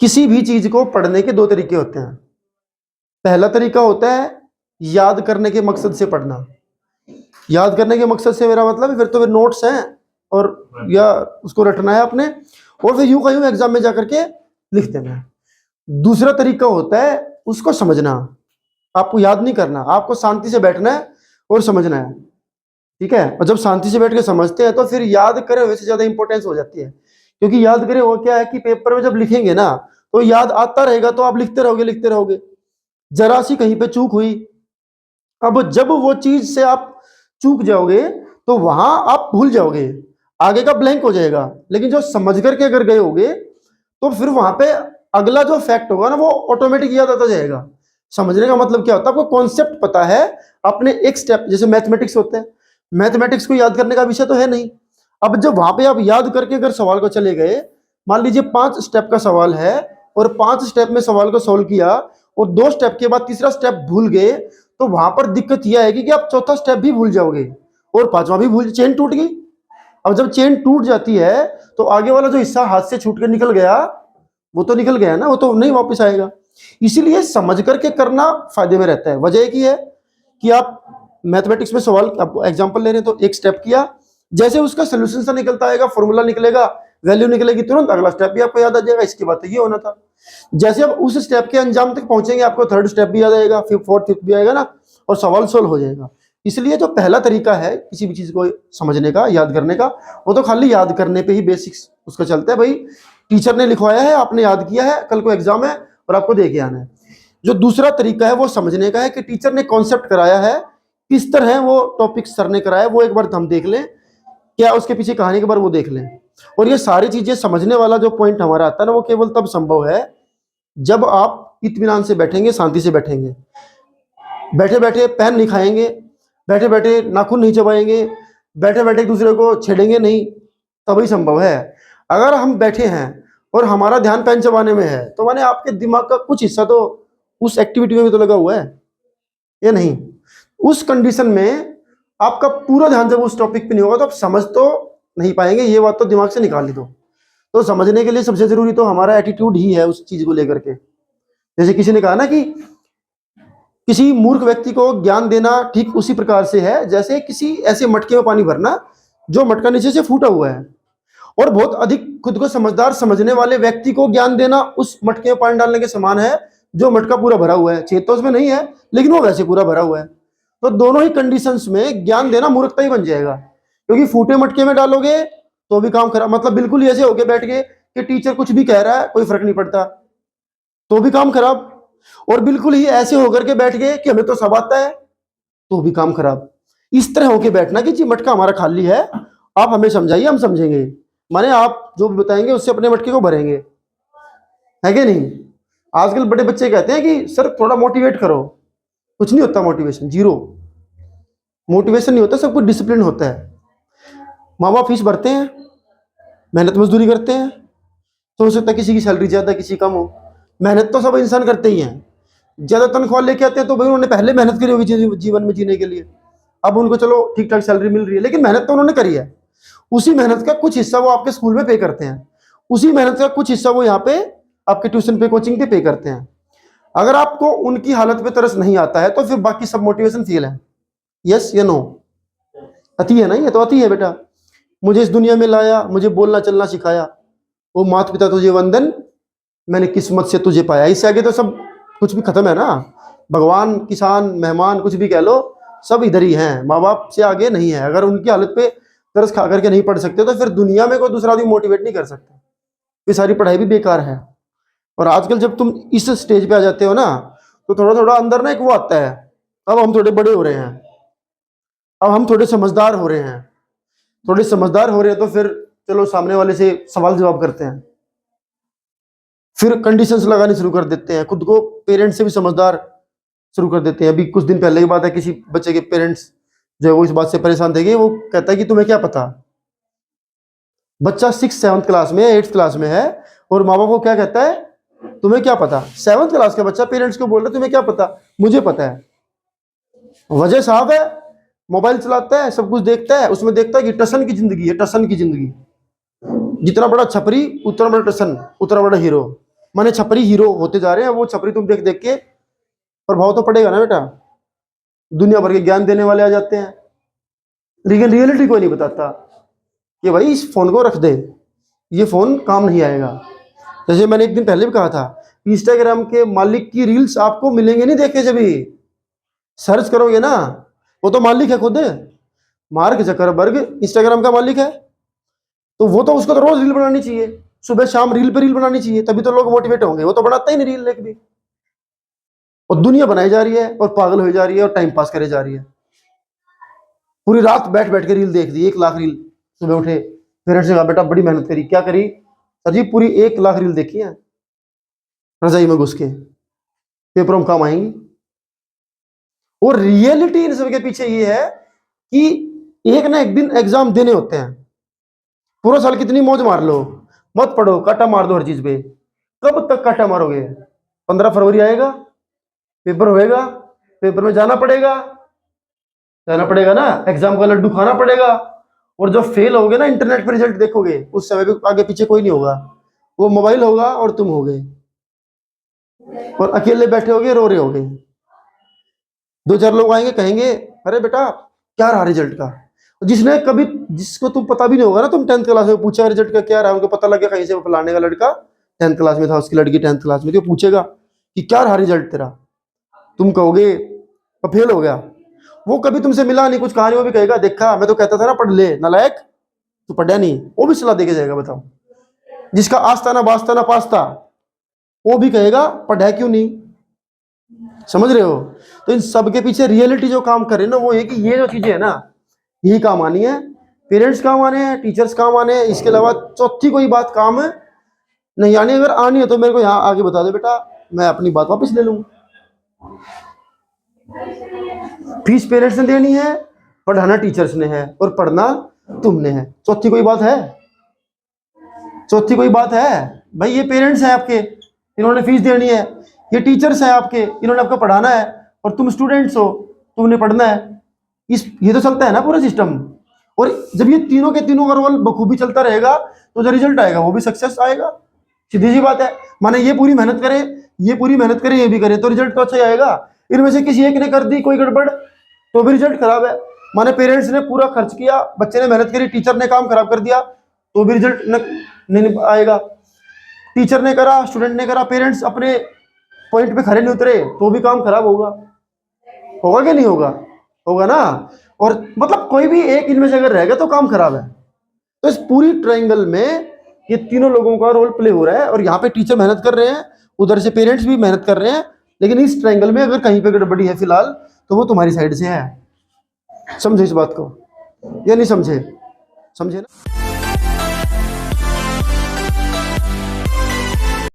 किसी भी चीज को पढ़ने के दो तरीके होते हैं। पहला तरीका होता है याद करने के मकसद से पढ़ना। याद करने के मकसद से मेरा मतलब फिर तो फिर नोट्स हैं और या उसको रटना है आपने और फिर यूं का यूं एग्जाम में जाकर के लिख देना है। दूसरा तरीका होता है उसको समझना। आपको याद नहीं करना, आपको शांति से बैठना है और समझना है। ठीक है, और जब शांति से बैठ के समझते हैं तो फिर याद करे हुए से ज्यादा इंपॉर्टेंस हो जाती है। क्योंकि याद करे वो क्या है कि पेपर में जब लिखेंगे ना तो याद आता रहेगा, तो आप लिखते रहोगे। जरा सी कहीं पे चूक हुई, अब जब वो चीज से आप चूक जाओगे तो वहां आप भूल जाओगे, आगे का ब्लैंक हो जाएगा। लेकिन जो समझ करके अगर गए होगे तो फिर वहां पे अगला जो फैक्ट होगा ना वो ऑटोमेटिक याद आता जाएगा। समझने का मतलब क्या होता है, आपको कॉन्सेप्ट पता है, अपने एक स्टेप, जैसे मैथमेटिक्स होते हैं, मैथमेटिक्स को याद करने का विषय तो है नहीं। अब जब वहां पे आप याद करके अगर सवाल को चले गए, मान लीजिए 5 स्टेप का सवाल है और 5 स्टेप में सवाल को सॉल्व किया और 2 स्टेप के बाद तीसरा स्टेप भूल गए, तो वहां पर दिक्कत यह आएगी कि आप चौथा स्टेप भी भूल जाओगे और पांचवा भी भूल, चेन टूट गई। अब जब चेन टूट जाती है तो आगे वाला जो हिस्सा हाथ से छूट कर निकल गया वो तो निकल गया ना, वो तो नहीं वापस आएगा। इसीलिए समझ करके करना फायदे में रहता है। वजह एक ही है कि आप मैथमेटिक्स में सवाल एग्जांपल ले रहे हैं तो एक स्टेप किया, जैसे उसका सोल्यूशन सा निकलता आएगा, फॉर्मूला निकलेगा, वैल्यू निकलेगी, तुरंत अगला स्टेप भी आपको याद आ जाएगा, इसकी बात ये होना था। जैसे अब उस स्टेप के अंजाम तक पहुंचेंगे आपको थर्ड स्टेप भी याद आएगा, फिर फोर्थ फिफ्थ भी आएगा ना, और सवाल सोल्व हो जाएगा। इसलिए जो पहला तरीका है किसी भी चीज को समझने का, याद करने का, वो तो खाली याद करने पे ही बेसिक्स उसका चलता है। भाई टीचर ने लिखवाया है, आपने याद किया है, कल को एग्जाम है और आपको दे के आना है। जो दूसरा तरीका है वो समझने का है कि टीचर ने कॉन्सेप्ट कराया है, किस तरह है वो टॉपिक सर ने कराया, वो एक बार हम देख लें, क्या उसके पीछे कहानी के बार वो देख लें। और ये सारी चीजें समझने वाला जो पॉइंट हमारा आता है ना, वो केवल तब संभव है जब आप इत्मीनान से बैठेंगे, शांति से बैठेंगे। बैठे बैठे पेन नहीं खाएंगे, बैठे बैठे नाखून नहीं चबाएंगे, बैठे बैठे एक दूसरे को छेड़ेंगे नहीं, तभी संभव है। अगर हम बैठे हैं और हमारा ध्यान पेन चबाने में है तो माने आपके दिमाग का कुछ हिस्सा तो उस एक्टिविटी में भी तो लगा हुआ है, ये नहीं। उस कंडीशन में आपका पूरा ध्यान जब उस टॉपिक पे नहीं होगा तो आप समझ तो नहीं पाएंगे, ये बात तो दिमाग से निकाल ली दो। तो समझने के लिए सबसे जरूरी तो हमारा एटीट्यूड ही है उस चीज को लेकर के। जैसे किसी ने कहा ना कि किसी मूर्ख व्यक्ति को ज्ञान देना ठीक उसी प्रकार से है जैसे किसी ऐसे मटके में पानी भरना जो मटका नीचे से फूटा हुआ है, और बहुत अधिक खुद को समझदार समझने वाले व्यक्ति को ज्ञान देना उस मटके में पानी डालने के समान है जो मटका पूरा भरा हुआ है। छेद तो उसमें नहीं है लेकिन वो वैसे पूरा भरा हुआ है। तो दोनों ही कंडीशंस में ज्ञान देना मूर्खता ही बन जाएगा, क्योंकि फूटे मटके में डालोगे तो भी काम खराब, मतलब बिल्कुल ऐसे होके बैठ गए कि टीचर कुछ भी कह रहा है कोई फर्क नहीं पड़ता, तो भी काम खराब। और बिल्कुल ही ऐसे होकर के बैठ गए कि हमें तो सब आता है, तो भी काम खराब। इस तरह होके बैठना कि जी मटका हमारा खाली है, आप हमें समझाइए हम समझेंगे, माने आप जो भी बताएंगे उससे अपने मटके को भरेंगे, है कि नहीं। आजकल बड़े बच्चे कहते हैं कि सर थोड़ा मोटिवेट करो, कुछ नहीं होता, मोटिवेशन जीरो, मोटिवेशन नहीं होता, सब कुछ डिसिप्लिन होता है। माँ बाप फीस भरते हैं, मेहनत मजदूरी करते हैं, तो हो सकता है किसी की सैलरी ज्यादा किसी कम हो, मेहनत तो सब इंसान करते ही हैं। ज्यादा तनख्वाह लेके आते हैं तो भाई उन्होंने पहले मेहनत करी होगी जीवन में जीने के लिए, अब उनको चलो ठीक ठाक सैलरी मिल रही है, लेकिन मेहनत तो उन्होंने करी है। उसी मेहनत का कुछ हिस्सा वो आपके स्कूल में पे करते हैं, उसी मेहनत का कुछ हिस्सा वो यहाँ पे आपके ट्यूशन पे, कोचिंग पे करते हैं। अगर आपको उनकी हालत पे तरस नहीं आता है तो फिर बाकी सब मोटिवेशन फेल है। यस या नो? अति है ना, ये तो अति है बेटा। मुझे इस दुनिया में लाया, मुझे बोलना चलना सिखाया, वो माता पिता तुझे वंदन, मैंने किस्मत से तुझे पाया। इससे आगे तो सब कुछ भी खत्म है ना, भगवान, किसान, मेहमान, कुछ भी कह लो, सब इधर ही हैं, माँ बाप से आगे नहीं है। अगर उनकी हालत पे तरस खा करके नहीं पढ़ सकते तो फिर दुनिया में कोई दूसरा आदमी मोटिवेट नहीं कर सकता, ये सारी पढ़ाई भी बेकार है। और आजकल जब तुम इस स्टेज पे आ जाते हो ना तो थोड़ा थोड़ा अंदर ना एक वो आता है, अब हम थोड़े बड़े हो रहे हैं, अब हम थोड़े समझदार हो रहे हैं, थोड़े समझदार हो रहे हैं तो फिर चलो सामने वाले से सवाल जवाब करते हैं, फिर कंडीशंस लगानी शुरू कर देते हैं, खुद को पेरेंट्स से भी समझदार शुरू कर देते हैं। अभी कुछ दिन पहले की बात है, किसी बच्चे के पेरेंट्स जो है वो इस बात से परेशान थे कि वो कहता है कि तुम्हें क्या पता, बच्चा 6th-7th क्लास में, 8th क्लास में है, और माँ बाप को क्या कहता है, तुम्हें क्या पता। 7th क्लास का बच्चा पेरेंट्स को बोल रहा है तुम्हें क्या पता, मुझे पता है। वजह साहब है, मोबाइल चलाता है, सब कुछ देखता है, उसमें देखता है कि टसन की जिंदगी है, टसन की जिंदगी, जितना बड़ा छपरी उतना बड़ा टसन, उतना बड़ा हीरो। माने छपरी हीरो होते जा रहे हैं, वो छपरी तुम देख देख के प्रभाव तो पड़ेगा ना बेटा। दुनिया भर के ज्ञान देने वाले आ जाते हैं, लेकिन रियलिटी कोई नहीं बताता कि भाई इस फोन को रख दे, ये फोन काम नहीं आएगा। जैसे मैंने एक दिन पहले भी कहा था, इंस्टाग्राम के मालिक की रील्स आपको मिलेंगे नहीं देखे, जब भी सर्च करोगे ना, वो तो मालिक है खुद, मार्क जकरबर्ग इंस्टाग्राम का मालिक है, तो वो तो उसको तो रोज रील बनानी चाहिए, सुबह शाम रील पे रील बनानी चाहिए, तभी तो लोग मोटिवेट होंगे। वो तो बनाता ही नहीं रील एक भी, और दुनिया बनाई जा रही है और पागल हो जा रही है और टाइम पास करे जा रही है। पूरी रात बैठ बैठ के रील देख दी, 1 लाख रील। सुबह उठे, पेरेंट्स ने कहा बेटा बड़ी मेहनत करी, क्या करी सर जी? पूरी 1 लाख रील देखी है रजाई में घुस के, पेपरों में काम आएंगी। और रियलिटी इन सब के पीछे ये है कि एक ना एक दिन एग्जाम देने होते हैं। पूरा साल कितनी मौज मार लो, मत पढ़ो, काटा मार दो हर चीज पे। कब तक काटा मारोगे? 15 फरवरी आएगा, पेपर होएगा, पेपर में जाना पड़ेगा ना, एग्जाम का लड्डू खाना पड़ेगा। और जब फेल होगे ना, इंटरनेट पे रिजल्ट देखोगे, उस समय पे आगे पीछे कोई नहीं होगा, वो मोबाइल होगा और तुम होगे, और अकेले बैठे होगे, रो रहे होगे। 2-4 लोग आएंगे, कहेंगे अरे बेटा क्या रहा रिजल्ट का। जिसने कभी, जिसको तुम पता भी नहीं होगा ना, तुम 10th क्लास में पूछा रिजल्ट का क्या रहा, उनको पता लग गया कहीं से फलाने का लड़का 10th क्लास में था, उसकी लड़की 10th क्लास में थी, वो पूछेगा कि क्या रहा रिजल्ट तेरा, तुम कहोगे फेल हो गया। वो कभी तुमसे मिला नहीं, कुछ कहा नहीं, वो भी कहेगा देखा मैं तो कहता था ना पढ़ ले नालायक, तू पढ़ा नहीं, वो भी सलाह देके जाएगा। बताओ, जिसका आस्ता ना बास्ता ना पास्ता, वो भी कहेगा पढ़ा क्यों नहीं। समझ रहे हो? तो इन सब के पीछे रियलिटी जो काम करे ना, वो है कि ये जो चीजें है ना, यही काम आनी है। पेरेंट्स काम आने हैं, टीचर्स काम आने हैं, इसके अलावा चौथी कोई बात काम नहीं आनी। अगर आनी है तो मेरे को यहाँ आगे बता दो बेटा, मैं अपनी बात वापस ले लूंगा। फीस पेरेंट्स ने देनी है, पढ़ाना टीचर्स ने है, और पढ़ना तुमने है। चौथी कोई बात है? चौथी कोई बात है? भाई ये पेरेंट्स हैं आपके, इन्होंने फीस देनी है, ये टीचर्स हैं आपके, इन्होंने आपको पढ़ाना है, और तुम स्टूडेंट्स हो, तुमने पढ़ना है। ये तो चलता है ना पूरा सिस्टम। और जब ये तीनों के तीनों का रोल बखूबी चलता रहेगा, तो जो रिजल्ट आएगा वो भी सक्सेस आएगा। सीधी सी बात है। माने ये पूरी मेहनत करे, ये पूरी मेहनत करे, ये भी करे, तो रिजल्ट तो अच्छा ही आएगा। इनमें से किसी एक ने कर दी कोई गड़बड़, तो भी रिजल्ट खराब है। माने पेरेंट्स ने पूरा खर्च किया, बच्चे ने मेहनत करी, टीचर ने काम खराब कर दिया, तो भी रिजल्ट नहीं आएगा। टीचर ने करा, स्टूडेंट ने करा, पेरेंट्स अपने पॉइंट पे खड़े नहीं उतरे, तो भी काम खराब होगा। होगा कि नहीं होगा? होगा ना। और मतलब कोई भी एक इनमें से अगर रहेगा तो काम खराब है। तो इस पूरी ट्रायंगल में ये तीनों लोगों का रोल प्ले हो रहा है, और यहाँ पे टीचर मेहनत कर रहे हैं, उधर से पेरेंट्स भी मेहनत कर रहे हैं। लेकिन इस ट्रायंगल में अगर कहीं पे गड़बड़ी है फिलहाल, तो वो तुम्हारी साइड से है। समझे इस बात को या नहीं समझे? समझे ना?